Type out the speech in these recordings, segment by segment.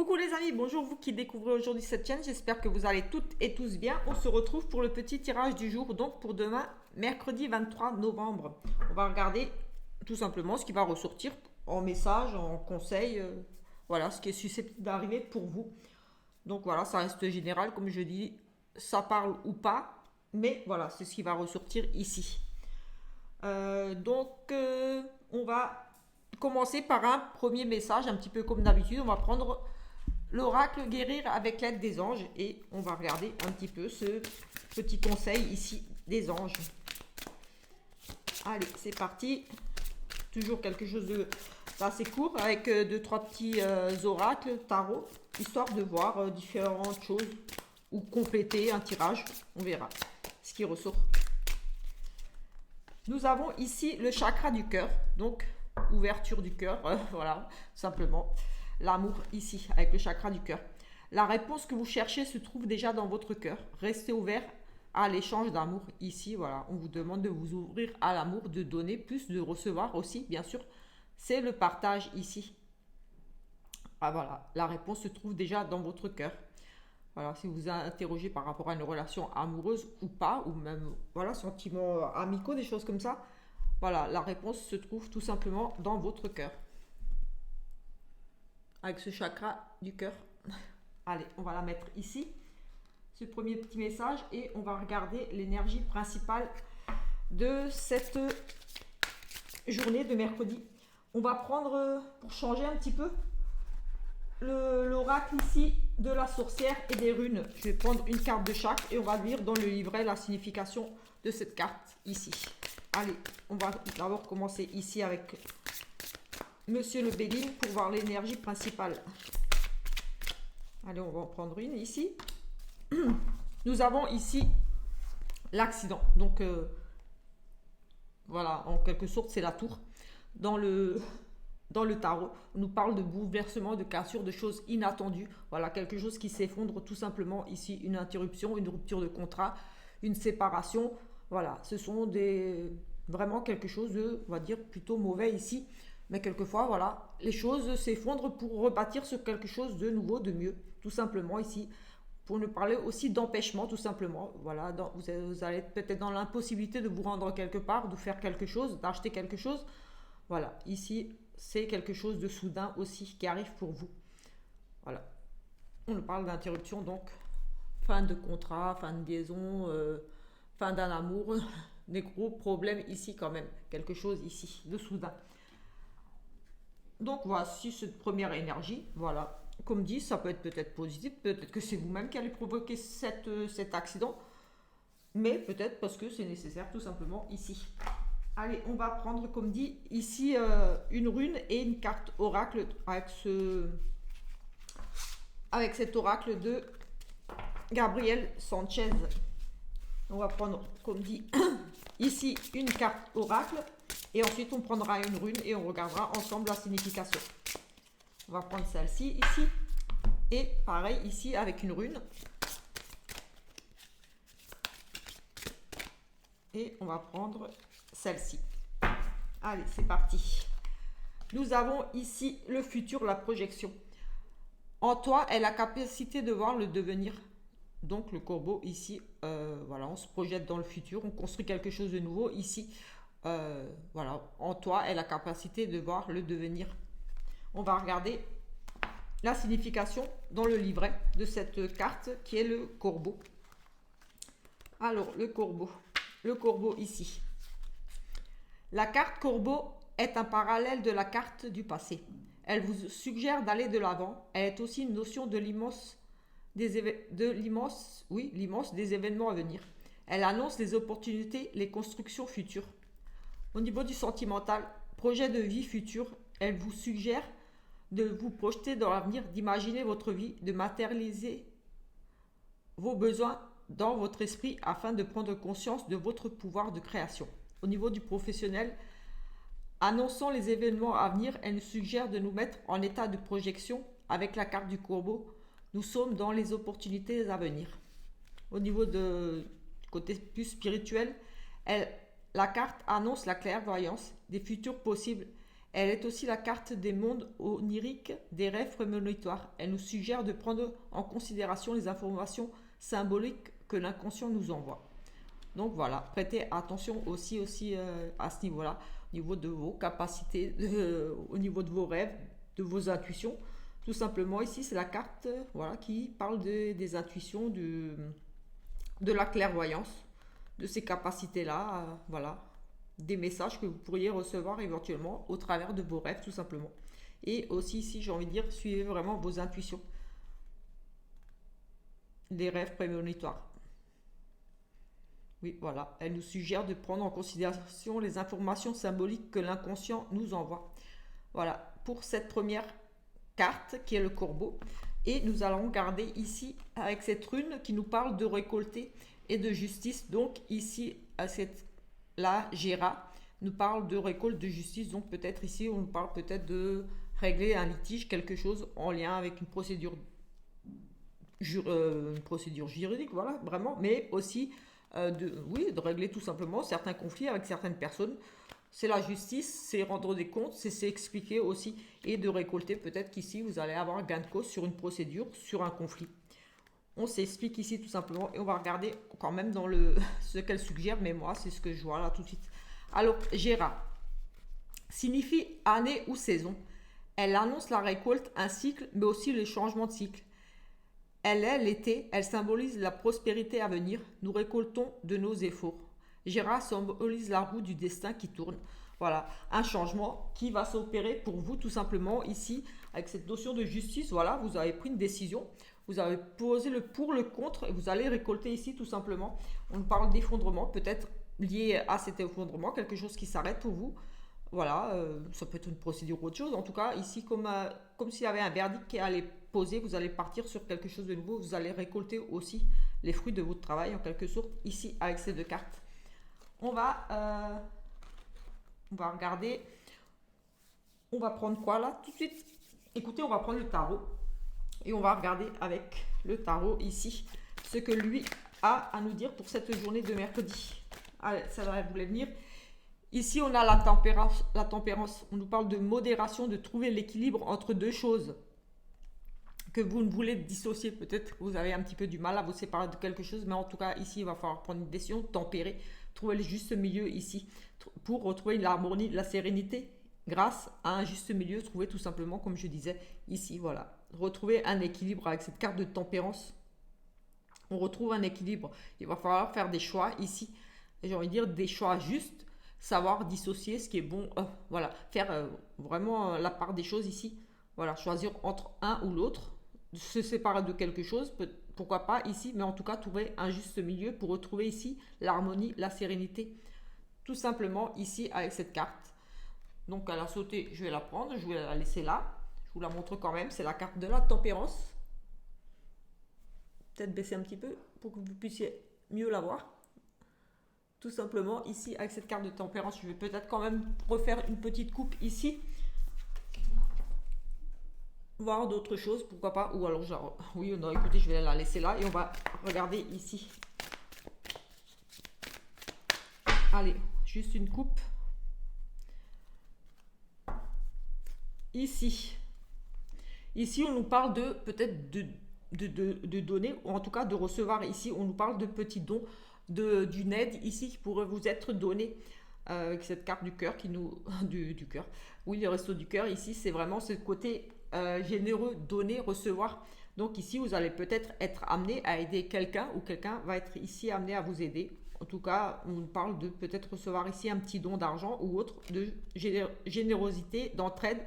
Coucou les amis, bonjour vous qui découvrez aujourd'hui cette chaîne, j'espère que vous allez toutes et tous bien. On se retrouve pour le petit tirage du jour, donc pour demain, mercredi 23 novembre. On va regarder tout simplement ce qui va ressortir en message, en conseil, voilà, ce qui est susceptible d'arriver pour vous. Donc voilà, ça reste général, comme je dis, ça parle ou pas, mais voilà, c'est ce qui va ressortir ici. On va commencer par un premier message, un petit peu comme d'habitude, on va prendre l'oracle guérir avec l'aide des anges et on va regarder un petit peu ce petit conseil ici des anges. Allez, c'est parti. Toujours quelque chose d'assez court avec deux trois petits oracles tarot, histoire de voir différentes choses ou compléter un tirage. On verra ce qui ressort. Nous avons ici le chakra du cœur, donc ouverture du cœur, voilà, simplement. L'amour ici, avec le chakra du cœur. La réponse que vous cherchez se trouve déjà dans votre cœur. Restez ouvert à l'échange d'amour ici. Voilà, on vous demande de vous ouvrir à l'amour, de donner plus, de recevoir aussi, bien sûr. C'est le partage ici. Ah voilà, la réponse se trouve déjà dans votre cœur. Voilà, si vous vous interrogez par rapport à une relation amoureuse ou pas, ou même voilà, sentiments amicaux, des choses comme ça, voilà, la réponse se trouve tout simplement dans votre cœur. Avec ce chakra du cœur. Allez, on va la mettre ici, ce premier petit message, et on va regarder l'énergie principale de cette journée de mercredi. On va prendre, pour changer un petit peu, l'oracle ici de la sorcière et des runes. Je vais prendre une carte de chaque et on va lire dans le livret la signification de cette carte ici. Allez, on va d'abord commencer ici avec Monsieur le Béline pour voir l'énergie principale. Allez, on va en prendre une ici. Nous avons ici l'accident. Donc, voilà, en quelque sorte, c'est la tour. Dans le tarot, on nous parle de bouleversement, de cassure, de choses inattendues. Voilà, quelque chose qui s'effondre tout simplement ici. Une interruption, une rupture de contrat, une séparation. Voilà, ce sont vraiment quelque chose de, on va dire, plutôt mauvais ici. Mais quelquefois, voilà, les choses s'effondrent pour rebâtir sur quelque chose de nouveau, de mieux, tout simplement ici. Pour nous parler aussi d'empêchement, tout simplement. Voilà, vous allez peut-être dans l'impossibilité de vous rendre quelque part, de faire quelque chose, d'acheter quelque chose. Voilà, ici, c'est quelque chose de soudain aussi qui arrive pour vous. Voilà. On nous parle d'interruption, donc fin de contrat, fin de liaison, fin d'un amour, des gros problèmes ici quand même. Quelque chose ici de soudain. Donc voici cette première énergie, voilà. Comme dit, ça peut être peut-être positif, peut-être que c'est vous-même qui allez provoquer cet accident, mais peut-être parce que c'est nécessaire tout simplement ici. Allez, on va prendre, comme dit, ici une rune et une carte oracle avec cet oracle de Gabriel Sanchez. On va prendre, comme dit, ici une carte oracle. Et ensuite, on prendra une rune et on regardera ensemble la signification. On va prendre celle-ci ici. Et pareil ici avec une rune. Et on va prendre celle-ci. Allez, c'est parti. Nous avons ici le futur, la projection. En toi est la capacité de voir le devenir. Donc le corbeau ici, voilà, on se projette dans le futur, on construit quelque chose de nouveau ici. Voilà, en toi est la capacité de voir le devenir. On va regarder la signification dans le livret de cette carte qui est le corbeau. Alors, le corbeau ici. La carte corbeau est un parallèle de la carte du passé. Elle vous suggère d'aller de l'avant. Elle est aussi une notion de l'immense des événements à venir. Elle annonce les opportunités, les constructions futures. Au niveau du sentimental, projet de vie future, elle vous suggère de vous projeter dans l'avenir, d'imaginer votre vie, de matérialiser vos besoins dans votre esprit afin de prendre conscience de votre pouvoir de création. Au niveau du professionnel, annonçant les événements à venir, elle nous suggère de nous mettre en état de projection avec la carte du corbeau. Nous sommes dans les opportunités à venir. Au niveau du côté plus spirituel, la carte annonce la clairvoyance des futurs possibles. Elle est aussi la carte des mondes oniriques, des rêves prémonitoires. Elle nous suggère de prendre en considération les informations symboliques que l'inconscient nous envoie. Donc voilà, prêtez attention aussi à ce niveau-là, au niveau de vos capacités, au niveau de vos rêves, de vos intuitions. Tout simplement, ici, c'est la carte voilà, qui parle des intuitions, de la clairvoyance, de ces capacités-là, voilà, des messages que vous pourriez recevoir éventuellement au travers de vos rêves, tout simplement. Et aussi, ici, j'ai envie de dire, suivez vraiment vos intuitions, les rêves prémonitoires. Oui, voilà. Elle nous suggère de prendre en considération les informations symboliques que l'inconscient nous envoie. Voilà, pour cette première carte qui est le corbeau. Et nous allons garder ici avec cette rune qui nous parle de récolter et de justice. Donc ici, à cette la Géra nous parle de récolte de justice. Donc peut-être ici, on nous parle peut-être de régler un litige, quelque chose en lien avec une procédure juridique, voilà, vraiment, mais aussi de régler tout simplement certains conflits avec certaines personnes. C'est la justice, c'est rendre des comptes, c'est s'expliquer aussi et de récolter. Peut-être qu'ici, vous allez avoir gain de cause sur une procédure, sur un conflit. On s'explique ici tout simplement et on va regarder quand même dans ce qu'elle suggère, mais moi, c'est ce que je vois là tout de suite. Alors, Géra signifie année ou saison. Elle annonce la récolte, un cycle, mais aussi le changement de cycle. Elle est l'été, elle symbolise la prospérité à venir. Nous récoltons de nos efforts. Géra symbolise la roue du destin qui tourne. Voilà, un changement qui va s'opérer pour vous tout simplement ici avec cette notion de justice. Voilà, vous avez pris une décision, vous avez posé le pour, le contre et vous allez récolter ici tout simplement. On parle d'effondrement, peut-être lié à cet effondrement, quelque chose qui s'arrête pour vous. Voilà, ça peut être une procédure ou autre chose. En tout cas, ici, comme s'il y avait un verdict qui allait poser, vous allez partir sur quelque chose de nouveau. Vous allez récolter aussi les fruits de votre travail, en quelque sorte, ici, avec ces deux cartes. On va regarder. On va prendre quoi là tout de suite? Écoutez, on va prendre le tarot. Et on va regarder avec le tarot ici ce que lui a à nous dire pour cette journée de mercredi. Allez, ça va vous venir. Ici, on a la tempérance. On nous parle de modération, de trouver l'équilibre entre deux choses que vous ne voulez dissocier. Peut-être que vous avez un petit peu du mal à vous séparer de quelque chose, mais en tout cas, ici, il va falloir prendre une décision, tempérer, trouver le juste milieu ici pour retrouver l'harmonie, la sérénité grâce à un juste milieu, trouver tout simplement, comme je disais, ici, voilà. Retrouver un équilibre avec cette carte de tempérance. On retrouve un équilibre. Il va falloir faire des choix ici. J'ai envie de dire des choix justes. Savoir dissocier ce qui est bon, voilà, faire vraiment la part des choses ici, voilà, choisir entre un ou l'autre, se séparer de quelque chose, pourquoi pas ici, mais en tout cas trouver un juste milieu pour retrouver ici l'harmonie, la sérénité, tout simplement ici avec cette carte. Donc elle a sauté, je vais la prendre, je vais la laisser là, je vous la montre quand même, c'est la carte de la tempérance. Peut-être baisser un petit peu pour que vous puissiez mieux la voir. Tout simplement ici avec cette carte de tempérance, je vais peut-être quand même refaire une petite coupe ici, voir d'autres choses, pourquoi pas, ou alors genre, oui, non, écoutez, je vais la laisser là et on va regarder ici. Allez, juste une coupe. Ici, on nous parle de peut-être de donner, ou en tout cas de recevoir. Ici, on nous parle de petits dons, d'une aide ici qui pourrait vous être donnée avec cette carte du cœur qui nous du cœur. Oui, le resto du cœur ici, c'est vraiment ce côté généreux, donner, recevoir. Donc ici, vous allez peut-être être amené à aider quelqu'un ou quelqu'un va être ici amené à vous aider. En tout cas, on parle de peut-être recevoir ici un petit don d'argent ou autre, de générosité, d'entraide.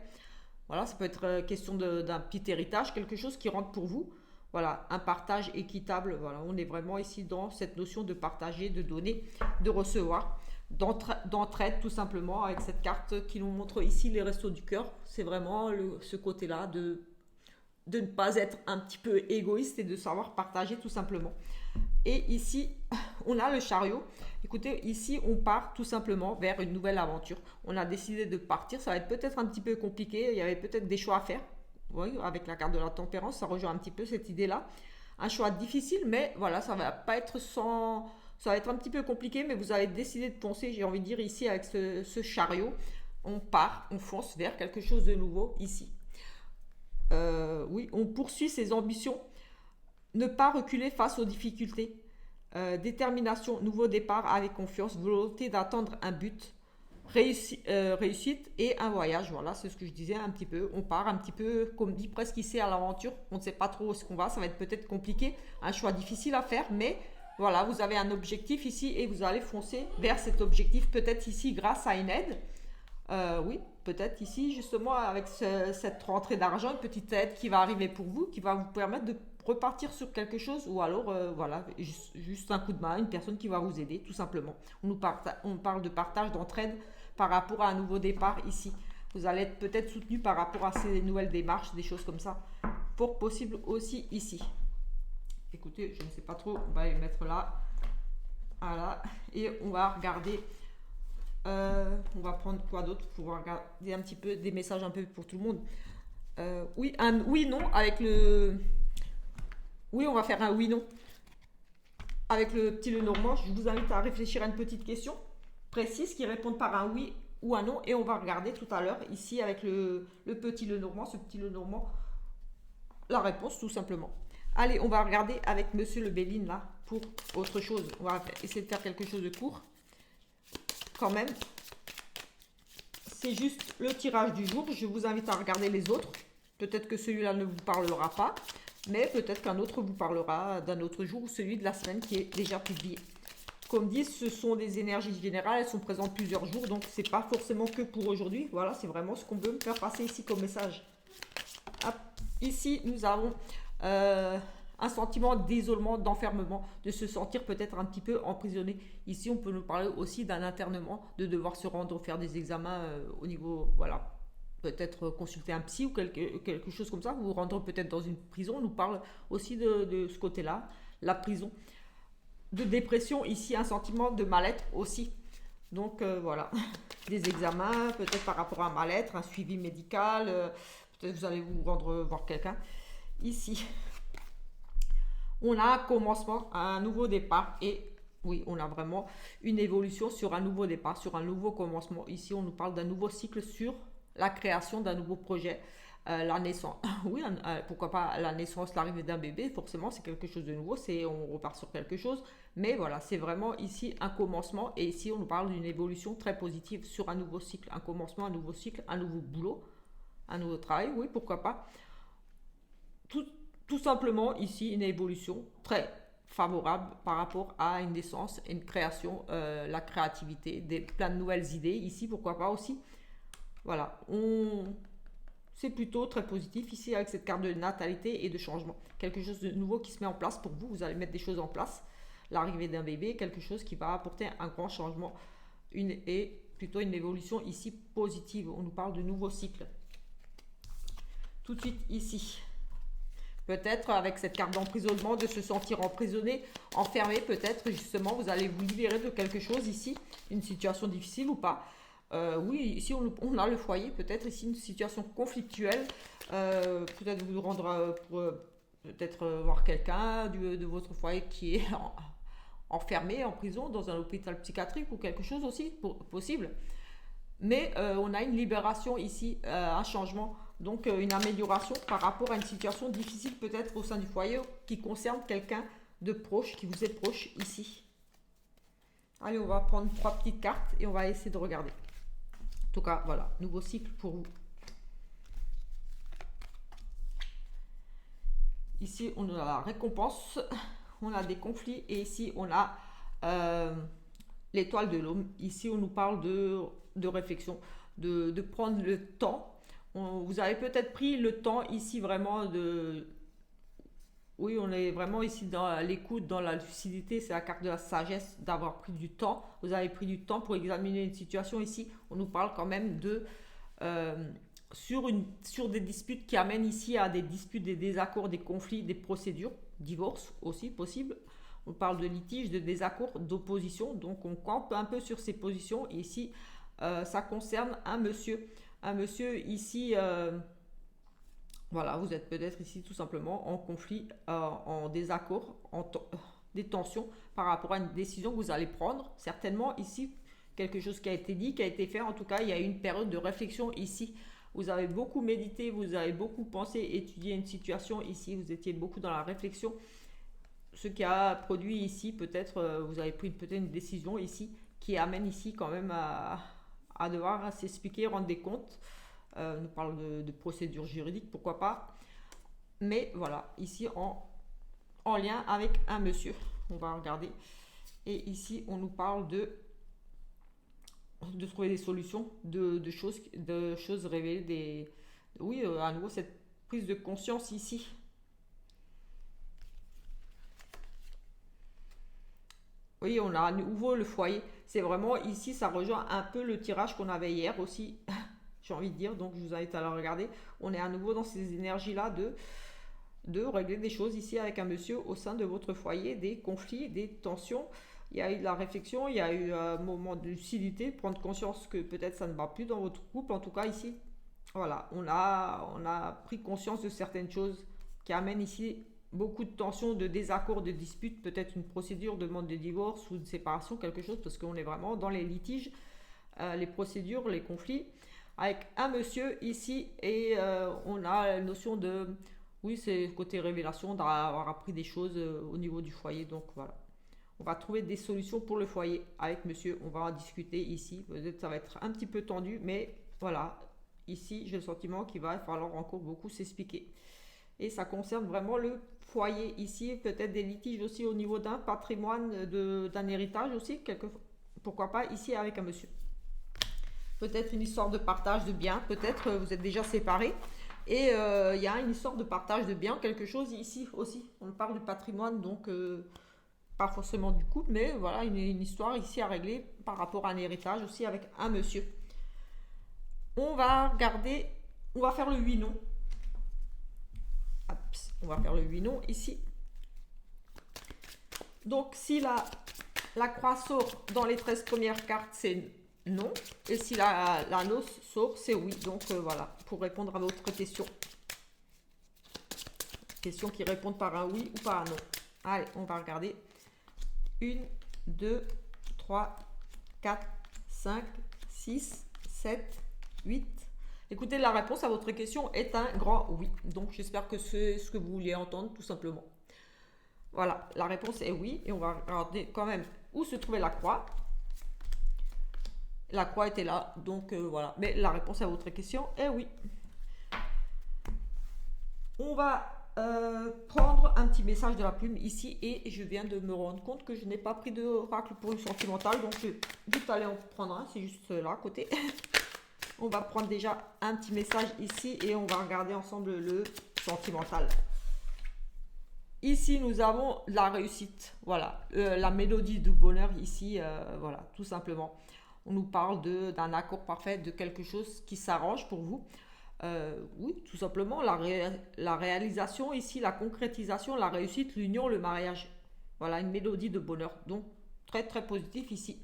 Voilà, ça peut être question d'un petit héritage, quelque chose qui rentre pour vous. Voilà, un partage équitable. Voilà, on est vraiment ici dans cette notion de partager, de donner, de recevoir, d'entraide tout simplement avec cette carte qui nous montre ici les restos du cœur. C'est vraiment ce côté-là de ne pas être un petit peu égoïste et de savoir partager tout simplement. Et ici, on a le chariot. Écoutez, ici, on part tout simplement vers une nouvelle aventure. On a décidé de partir. Ça va être peut-être un petit peu compliqué. Il y avait peut-être des choix à faire. Oui, avec la carte de la tempérance, ça rejoint un petit peu cette idée-là. Un choix difficile, mais voilà, ça va pas être ça va être un petit peu compliqué, mais vous avez décidé de penser, j'ai envie de dire ici avec ce chariot, on fonce vers quelque chose de nouveau ici. Oui, on poursuit ses ambitions, ne pas reculer face aux difficultés. Détermination, nouveau départ avec confiance, volonté d'atteindre un but, réussite et un voyage. Voilà, c'est ce que je disais un petit peu. On part un petit peu, comme dit, presque ici à l'aventure. On ne sait pas trop où est-ce qu'on va. Ça va être peut-être compliqué, un choix difficile à faire, mais voilà, vous avez un objectif ici et vous allez foncer vers cet objectif. Peut-être ici grâce à une aide. Oui, peut-être ici justement avec cette rentrée d'argent, une petite aide qui va arriver pour vous, qui va vous permettre de repartir sur quelque chose ou alors voilà, juste un coup de main, une personne qui va vous aider tout simplement. On parle de partage, d'entraide par rapport à un nouveau départ ici. Vous allez être peut-être soutenu par rapport à ces nouvelles démarches, des choses comme ça. Pour possible aussi ici. Écoutez, je ne sais pas trop, on va les mettre là. Voilà, et on va regarder. On va prendre quoi d'autre pour regarder un petit peu des messages un peu pour tout le monde. Oui, un oui non avec le. Oui, on va faire un oui non avec le petit Lenormand. Je vous invite à réfléchir à une petite question précise qui répond par un oui ou un non et on va regarder tout à l'heure ici avec le petit Lenormand, ce petit Lenormand, la réponse tout simplement. Allez, on va regarder avec Monsieur le Béline là pour autre chose. On va essayer de faire quelque chose de court. Quand même, c'est juste le tirage du jour. Je vous invite à regarder les autres. Peut-être que celui-là ne vous parlera pas, mais peut-être qu'un autre vous parlera d'un autre jour ou celui de la semaine qui est déjà publié. Comme dit, ce sont des énergies générales, elles sont présentes plusieurs jours, donc c'est pas forcément que pour aujourd'hui. Voilà, c'est vraiment ce qu'on veut me faire passer ici comme message. Hop. Ici, nous avons un sentiment d'isolement, d'enfermement, de se sentir peut-être un petit peu emprisonné. Ici, on peut nous parler aussi d'un internement, de devoir se rendre, faire des examens au niveau, voilà, peut-être consulter un psy ou quelque chose comme ça, vous vous rendre peut-être dans une prison. On nous parle aussi de ce côté-là, la prison. De dépression, ici, un sentiment de mal-être aussi. Donc voilà, des examens, peut-être par rapport à un mal-être, un suivi médical, peut-être vous allez vous rendre voir quelqu'un. Ici, on a un commencement, un nouveau départ et oui, on a vraiment une évolution sur un nouveau départ, sur un nouveau commencement. Ici, on nous parle d'un nouveau cycle sur la création d'un nouveau projet, la naissance. Oui, pourquoi pas la naissance, l'arrivée d'un bébé, forcément, c'est quelque chose de nouveau, on repart sur quelque chose. Mais voilà, c'est vraiment ici un commencement et ici, on nous parle d'une évolution très positive sur un nouveau cycle, un commencement, un nouveau cycle, un nouveau boulot, un nouveau travail, oui, pourquoi pas. Tout simplement ici une évolution très favorable par rapport à une naissance, une création, la créativité, plein de nouvelles idées ici, pourquoi pas aussi. Voilà, c'est plutôt très positif ici avec cette carte de natalité et de changement. Quelque chose de nouveau qui se met en place pour vous, vous allez mettre des choses en place. L'arrivée d'un bébé, quelque chose qui va apporter un grand changement et plutôt une évolution ici positive. On nous parle de nouveau cycle. Tout de suite ici. Peut-être avec cette carte d'emprisonnement, de se sentir emprisonné, enfermé, peut-être justement vous allez vous libérer de quelque chose ici, une situation difficile ou pas. Oui, ici on a le foyer, peut-être ici une situation conflictuelle, peut-être vous rendre pour peut-être voir quelqu'un de votre foyer qui est enfermé en prison dans un hôpital psychiatrique ou quelque chose aussi possible. Mais on a une libération ici, un changement, donc une amélioration par rapport à une situation difficile peut-être au sein du foyer qui concerne quelqu'un de proche, qui vous est proche ici. Allez, on va prendre 3 petites cartes et on va essayer de regarder. En tout cas, voilà, nouveau cycle pour vous. Ici, on a la récompense, on a des conflits et ici, on a l'étoile de l'homme. Ici, on nous parle de réflexion, de prendre le temps. Vous avez peut-être pris le temps ici vraiment de... Oui, on est vraiment ici dans l'écoute, dans la lucidité, c'est la carte de la sagesse, d'avoir pris du temps. Vous avez pris du temps pour examiner une situation ici. On nous parle quand même de... sur des disputes qui amènent ici à des disputes, des désaccords, des conflits, des procédures, divorce aussi possible. On parle de litige, de désaccord, d'opposition. Donc on campe un peu sur ces positions. Et ici, ça concerne un monsieur. Un monsieur ici, voilà, vous êtes peut-être ici tout simplement en conflit, en désaccord, des tensions par rapport à une décision que vous allez prendre. Certainement ici, quelque chose qui a été dit, qui a été fait. En tout cas, il y a eu une période de réflexion ici. Vous avez beaucoup médité, vous avez beaucoup pensé, étudié une situation ici, vous étiez beaucoup dans la réflexion. Ce qui a produit ici, peut-être, vous avez pris peut-être une décision ici qui amène ici quand même à devoir s'expliquer, rendre des comptes. On nous parle de procédure juridique, pourquoi pas. Mais voilà, ici en lien avec un monsieur. On va regarder. Et ici, on nous parle de trouver des solutions, de choses révélées. Oui, à nouveau, cette prise de conscience ici. Oui, on a à nouveau le foyer. C'est vraiment ici, ça rejoint un peu le tirage qu'on avait hier aussi, j'ai envie de dire. Donc, je vous invite à le regarder. On est à nouveau dans ces énergies-là de régler des choses ici avec un monsieur au sein de votre foyer, des conflits, des tensions. Il y a eu de la réflexion, il y a eu un moment de lucidité, prendre conscience que peut-être ça ne va plus dans votre couple. En tout cas, ici, voilà, on a pris conscience de certaines choses qui amènent ici beaucoup de tensions, de désaccords, de disputes, peut-être une procédure de demande de divorce ou de séparation, quelque chose, parce qu'on est vraiment dans les litiges, les procédures, les conflits, avec un monsieur ici, et on a la notion de, oui, c'est côté révélation, d'avoir appris des choses au niveau du foyer, donc voilà. On va trouver des solutions pour le foyer avec monsieur, on va en discuter ici, peut-être ça va être un petit peu tendu, mais voilà, ici j'ai le sentiment qu'il va falloir encore beaucoup s'expliquer. Et ça concerne vraiment le foyer ici, peut-être des litiges aussi au niveau d'un patrimoine, d'un héritage aussi, pourquoi pas ici avec un monsieur. Peut-être une histoire de partage de biens, peut-être vous êtes déjà séparés. Et il y a une histoire de partage de biens, quelque chose ici aussi. On parle du patrimoine, donc pas forcément du couple, mais voilà, une histoire ici à régler par rapport à un héritage aussi avec un monsieur. On va regarder, on va faire le 8 non. On va faire le 8 non ici. Donc si la croix sort dans les 13 premières cartes, c'est non. Et si la noce sort, c'est oui. Donc voilà, pour répondre à votre question. Question qui répondent par un oui ou par un non. Allez, on va regarder. 1, 2, 3, 4, 5, 6, 7, 8. Écoutez, la réponse à votre question est un grand oui. Donc, j'espère que c'est ce que vous vouliez entendre, tout simplement. Voilà, la réponse est oui. Et on va regarder quand même où se trouvait la croix. La croix était là, donc voilà. Mais la réponse à votre question est oui. On va prendre un petit message de la plume ici. Et je viens de me rendre compte que je n'ai pas pris de oracle pour une sentimentale. Donc, je vais vite aller en prendre un. C'est juste là, à côté. On va prendre déjà un petit message ici et on va regarder ensemble le sentimental. Ici, nous avons la réussite. Voilà, la mélodie du bonheur ici, voilà, tout simplement. On nous parle d'un accord parfait, de quelque chose qui s'arrange pour vous. Oui, tout simplement, la réalisation ici, la concrétisation, la réussite, l'union, le mariage. Voilà, une mélodie de bonheur. Donc, très, très positif ici.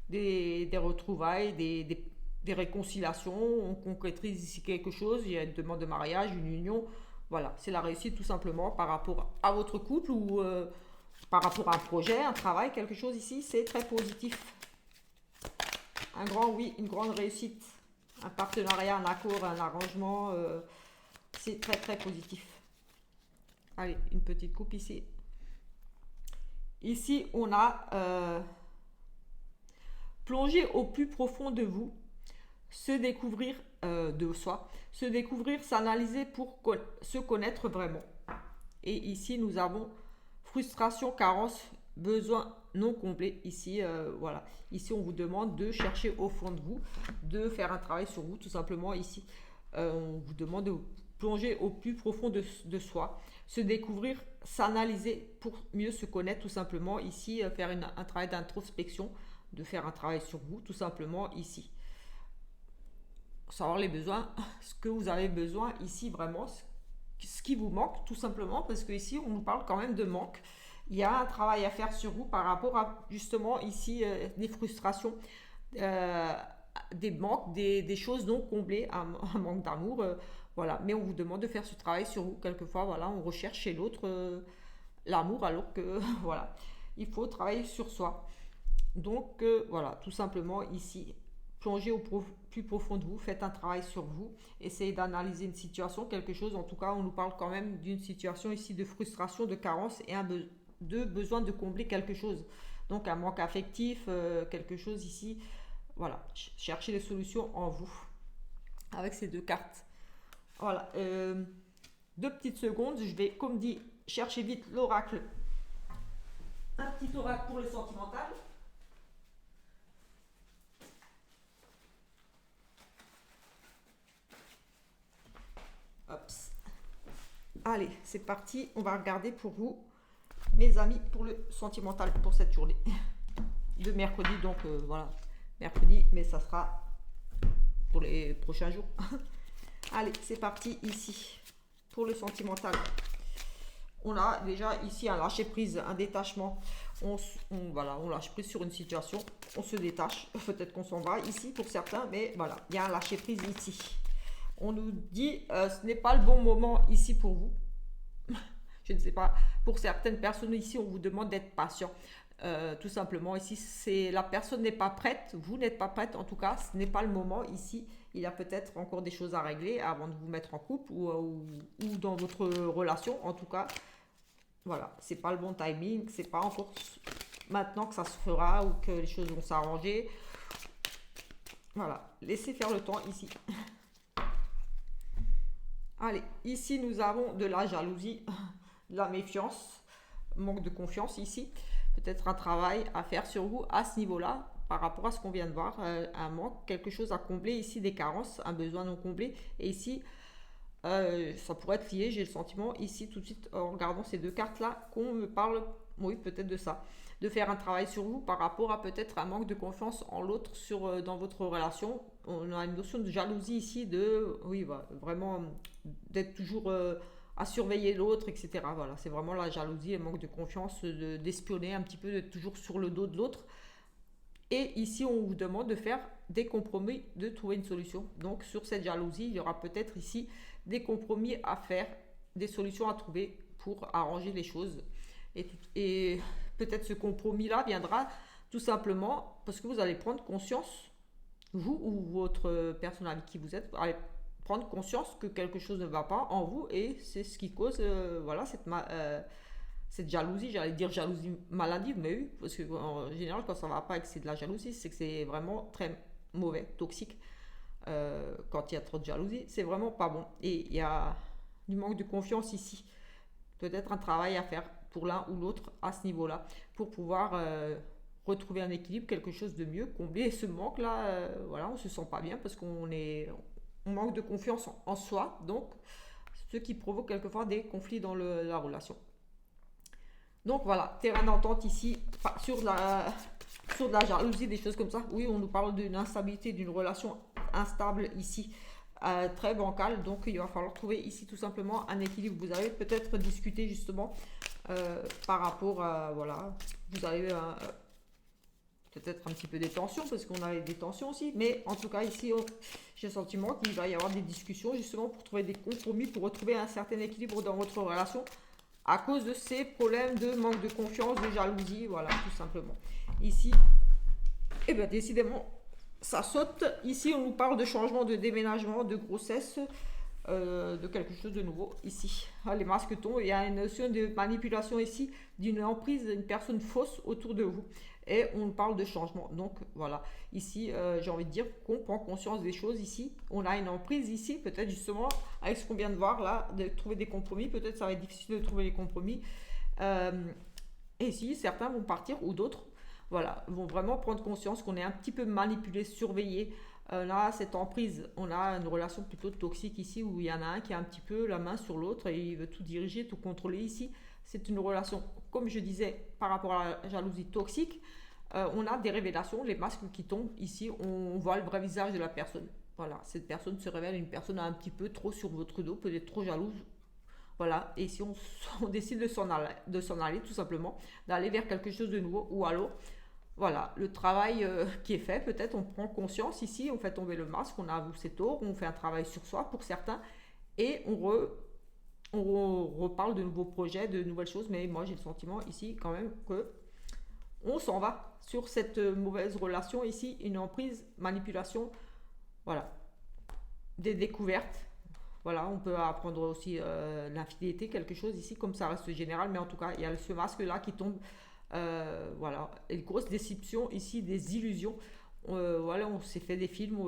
Des retrouvailles, des réconciliations, on concrétise ici quelque chose, il y a une demande de mariage, une union, voilà, c'est la réussite tout simplement par rapport à votre couple ou par rapport à un projet, un travail, quelque chose ici, c'est très positif. Un grand oui, une grande réussite, un partenariat, un accord, un arrangement, c'est très très positif. Allez, une petite coupe ici. Ici, on a plongé au plus profond de vous, se découvrir de soi, se découvrir, s'analyser pour se connaître vraiment. Et ici, nous avons frustration, carence, besoin non comblé. Ici, voilà. Ici, on vous demande de chercher au fond de vous, de faire un travail sur vous, tout simplement. Ici, on vous demande de plonger au plus profond de soi, se découvrir, s'analyser pour mieux se connaître, tout simplement. Ici, faire un travail d'introspection, de faire un travail sur vous, tout simplement, ici. Savoir les besoins, ce que vous avez besoin ici vraiment, ce qui vous manque tout simplement, parce que ici on nous parle quand même de manque. Il y a un travail à faire sur vous par rapport à justement ici des frustrations, des manques, des choses non comblées, un manque d'amour, voilà. Mais on vous demande de faire ce travail sur vous. Quelquefois, voilà, on recherche chez l'autre l'amour alors que voilà, il faut travailler sur soi. Donc voilà, tout simplement ici, plongez plus profond de vous, faites un travail sur vous, essayez d'analyser une situation, quelque chose, en tout cas on nous parle quand même d'une situation ici de frustration, de carence et de besoin de combler quelque chose. Donc un manque affectif, quelque chose ici, voilà, cherchez les solutions en vous avec ces deux cartes. Voilà, 2 petites secondes, je vais, comme dit, chercher vite l'oracle. Un petit oracle pour le sentimental. Hop. Allez, c'est parti. On va regarder pour vous, mes amis, pour le sentimental pour cette journée de mercredi. Donc voilà, mercredi, mais ça sera pour les prochains jours. Allez, c'est parti ici pour le sentimental. On a déjà ici un lâcher prise, un détachement. Voilà, on lâche prise sur une situation, on se détache. Peut-être qu'on s'en va ici pour certains, mais voilà, il y a un lâcher prise ici. On nous dit ce n'est pas le bon moment ici pour vous. Je ne sais pas, pour certaines personnes ici, on vous demande d'être patient. Tout simplement, ici, c'est la personne n'est pas prête, vous n'êtes pas prête, en tout cas, ce n'est pas le moment ici. Il y a peut-être encore des choses à régler avant de vous mettre en couple ou dans votre relation. En tout cas, voilà, c'est pas le bon timing, c'est pas encore maintenant que ça se fera ou que les choses vont s'arranger. Voilà, laissez faire le temps ici. Allez, ici nous avons de la jalousie, de la méfiance, manque de confiance ici. Peut-être un travail à faire sur vous à ce niveau-là par rapport à ce qu'on vient de voir. Un manque, quelque chose à combler ici, des carences, un besoin non comblé. Et ici, ça pourrait être lié, j'ai le sentiment, ici tout de suite, en regardant ces deux cartes-là, qu'on me parle, oui, peut-être de ça. De faire un travail sur vous par rapport à peut-être un manque de confiance en l'autre dans votre relation. On a une notion de jalousie ici, oui, voilà, vraiment d'être toujours à surveiller l'autre, etc. Voilà, c'est vraiment la jalousie, le manque de confiance, d'espionner un petit peu, d'être toujours sur le dos de l'autre. Et ici, on vous demande de faire des compromis, de trouver une solution. Donc, sur cette jalousie, il y aura peut-être ici des compromis à faire, des solutions à trouver pour arranger les choses. Et peut-être ce compromis-là viendra tout simplement parce que vous allez prendre conscience, vous ou votre personne avec qui vous êtes, vous allez prendre conscience que quelque chose ne va pas en vous et c'est ce qui cause voilà, cette jalousie, j'allais dire jalousie maladive, mais oui, parce qu'en général, quand ça ne va pas et que c'est de la jalousie, c'est que c'est vraiment très mauvais, toxique. Quand il y a trop de jalousie, c'est vraiment pas bon. Et il y a du manque de confiance ici. Peut-être un travail à faire pour l'un ou l'autre à ce niveau-là, pour pouvoir retrouver un équilibre, quelque chose de mieux, combler ce manque-là. Voilà, on se sent pas bien parce on manque de confiance en soi, donc ce qui provoque quelquefois des conflits dans la relation. Donc voilà, terrain d'entente ici, sur de la jalousie, des choses comme ça. Oui, on nous parle d'une instabilité, d'une relation instable ici, très bancale. Donc il va falloir trouver ici tout simplement un équilibre. Vous avez peut-être discuté justement par rapport à, voilà, vous avez peut-être un petit peu des tensions, parce qu'on a des tensions aussi. Mais en tout cas ici, j'ai le sentiment qu'il va y avoir des discussions justement pour trouver des compromis, pour retrouver un certain équilibre dans votre relation, à cause de ces problèmes de manque de confiance, de jalousie, voilà, tout simplement. Ici, eh bien, décidément, ça saute. Ici, on nous parle de changement, de déménagement, de grossesse, de quelque chose de nouveau. Ici, les masques tombent. Il y a une notion de manipulation ici, d'une emprise, d'une personne fausse autour de vous. Et on parle de changement. Donc, voilà. Ici, j'ai envie de dire qu'on prend conscience des choses ici. On a une emprise ici, peut-être justement, avec ce qu'on vient de voir là, de trouver des compromis. Peut-être ça va être difficile de trouver les compromis. Et si certains vont partir ou d'autres, voilà, vont vraiment prendre conscience qu'on est un petit peu manipulé, surveillé. Là, cette emprise, on a une relation plutôt toxique ici, où il y en a un qui a un petit peu la main sur l'autre et il veut tout diriger, tout contrôler ici. C'est une relation, comme je disais, par rapport à la jalousie toxique. On a des révélations, les masques qui tombent ici, on voit le vrai visage de la personne. Voilà, cette personne se révèle une personne un petit peu trop sur votre dos, peut-être trop jalouse. Voilà, et si on décide de s'en aller, tout simplement, d'aller vers quelque chose de nouveau, ou alors, voilà, le travail qui est fait, peut-être on prend conscience ici, on fait tomber le masque, on avoue ses torts, on fait un travail sur soi pour certains, et on reparle de nouveaux projets, de nouvelles choses, mais moi j'ai le sentiment ici quand même que on s'en va sur cette mauvaise relation ici, une emprise, manipulation, voilà, des découvertes. Voilà, on peut apprendre aussi l'infidélité, quelque chose ici, comme ça reste général, mais en tout cas, il y a ce masque-là qui tombe. Voilà, une grosse déception ici, des illusions. Voilà, on s'est fait des films,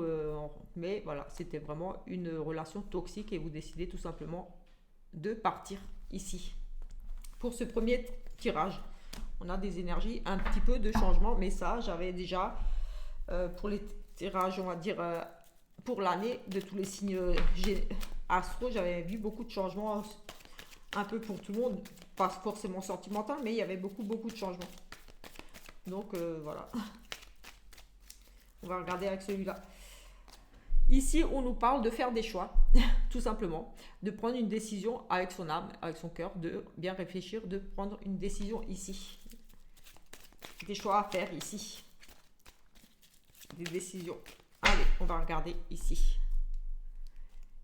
mais voilà, c'était vraiment une relation toxique et vous décidez tout simplement de partir ici. Pour ce premier tirage, on a des énergies, un petit peu de changement, mais ça, j'avais déjà, pour les tirages, on va dire, pour l'année, de tous les signes astro, j'avais vu beaucoup de changements, un peu pour tout le monde, pas forcément sentimental, mais il y avait beaucoup de changements. Donc voilà, on va regarder avec celui-là. Ici, on nous parle de faire des choix, tout simplement, de prendre une décision avec son âme, avec son cœur, de bien réfléchir, de prendre une décision ici. Des choix à faire ici. Des décisions. Allez, on va regarder ici.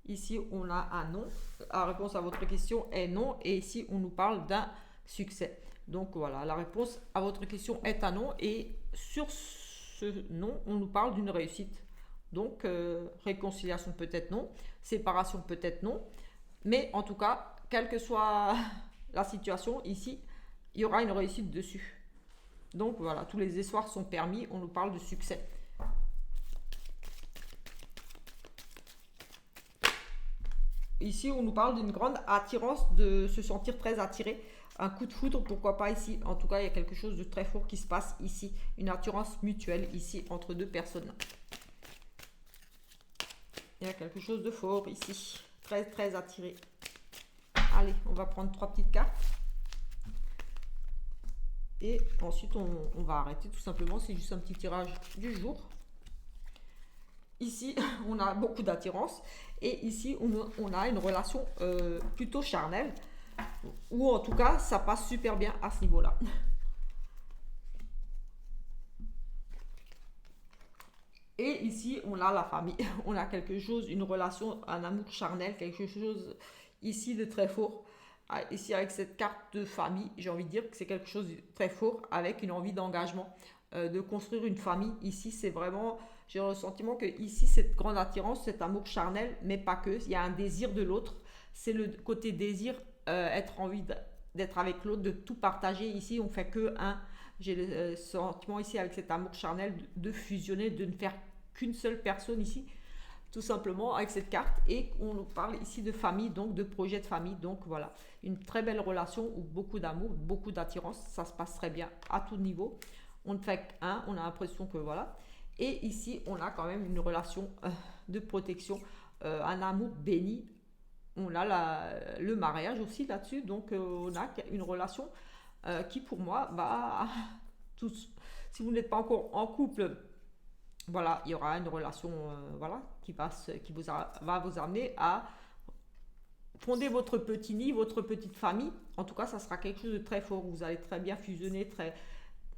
Ici, on a un non. La réponse à votre question est non. Et ici, on nous parle d'un succès. Donc voilà, la réponse à votre question est un non. Et sur ce non, on nous parle d'une réussite. Donc, réconciliation peut-être non. Séparation peut-être non. Mais en tout cas, quelle que soit la situation, ici, il y aura une réussite dessus. Donc voilà, tous les espoirs sont permis. On nous parle de succès. Ici, on nous parle d'une grande attirance, de se sentir très attiré. Un coup de foudre, pourquoi pas ici. En tout cas, il y a quelque chose de très fort qui se passe ici. Une attirance mutuelle ici entre deux personnes. Il y a quelque chose de fort ici. Très attiré. Allez, on va prendre 3 petites cartes. Et ensuite, on va arrêter tout simplement. C'est juste un petit tirage du jour. Ici, on a beaucoup d'attirance. Et ici, on a une relation plutôt charnelle. Ou en tout cas, ça passe super bien à ce niveau-là. Et ici, on a la famille. On a quelque chose, une relation, un amour charnel, quelque chose ici de très fort. Ici, avec cette carte de famille, j'ai envie de dire que c'est quelque chose de très fort avec une envie d'engagement, de construire une famille. Ici, c'est vraiment, j'ai le sentiment que ici, cette grande attirance, cet amour charnel, mais pas que. Il y a un désir de l'autre. C'est le côté désir, être envie d'être avec l'autre, de tout partager. Ici, on fait que un. J'ai le sentiment ici avec cet amour charnel de fusionner, de ne faire qu'une seule personne ici, tout simplement avec cette carte. Et on nous parle ici de famille, donc de projet de famille. Donc voilà, une très belle relation où beaucoup d'amour, beaucoup d'attirance, ça se passe très bien à tout niveau. On ne fait qu'un, on a l'impression que voilà. Et ici, on a quand même une relation de protection, un amour béni. On a le mariage aussi là-dessus, donc on a une relation qui pour moi va tous. Si vous n'êtes pas encore en couple, voilà, il y aura une relation voilà, qui va vous amener à fonder votre petit nid, votre petite famille. En tout cas, ça sera quelque chose de très fort. Vous allez très bien fusionner,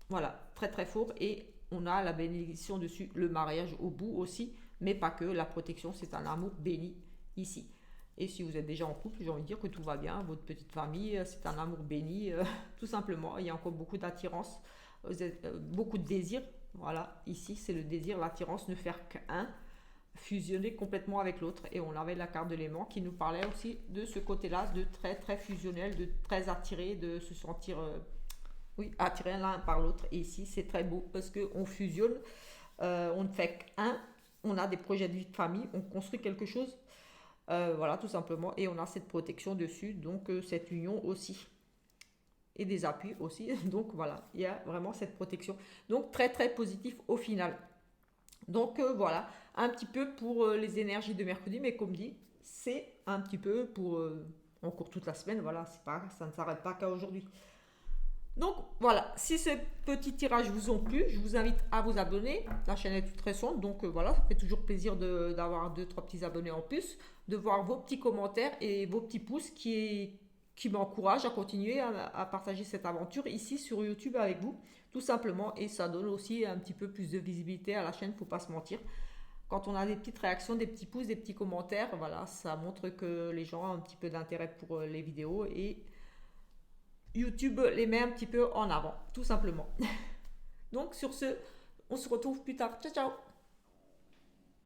voilà, très fort. Et on a la bénédiction dessus, le mariage au bout aussi, mais pas que. La protection, c'est un amour béni ici. Et si vous êtes déjà en couple, j'ai envie de dire que tout va bien, votre petite famille, c'est un amour béni, tout simplement. Il y a encore beaucoup d'attirance, beaucoup de désir. Voilà, ici, c'est le désir, l'attirance, ne faire qu'un, fusionner complètement avec l'autre. Et on avait la carte de l'aimant qui nous parlait aussi de ce côté-là, de très fusionnel, de très attiré, de se sentir attiré l'un par l'autre. Et ici, c'est très beau parce qu'on fusionne, on ne fait qu'un, on a des projets de vie de famille, on construit quelque chose. Voilà, tout simplement. Et on a cette protection dessus, donc cette union aussi. Et des appuis aussi. Donc voilà, il y a vraiment cette protection. Donc très positif au final. Donc voilà, un petit peu pour les énergies de mercredi. Mais comme dit, c'est un petit peu pour encore toute la semaine. Voilà, ça ne s'arrête pas qu'à aujourd'hui. Donc voilà, si ce petit tirage vous ont plu, je vous invite à vous abonner. La chaîne est toute récente, donc voilà, ça fait toujours plaisir d'avoir 2-3 petits abonnés en plus, de voir vos petits commentaires et vos petits pouces qui m'encouragent à continuer à partager cette aventure ici sur YouTube avec vous, tout simplement. Et ça donne aussi un petit peu plus de visibilité à la chaîne, faut pas se mentir. Quand on a des petites réactions, des petits pouces, des petits commentaires, voilà, ça montre que les gens ont un petit peu d'intérêt pour les vidéos et YouTube les met un petit peu en avant, tout simplement. Donc sur ce, on se retrouve plus tard. Ciao, ciao!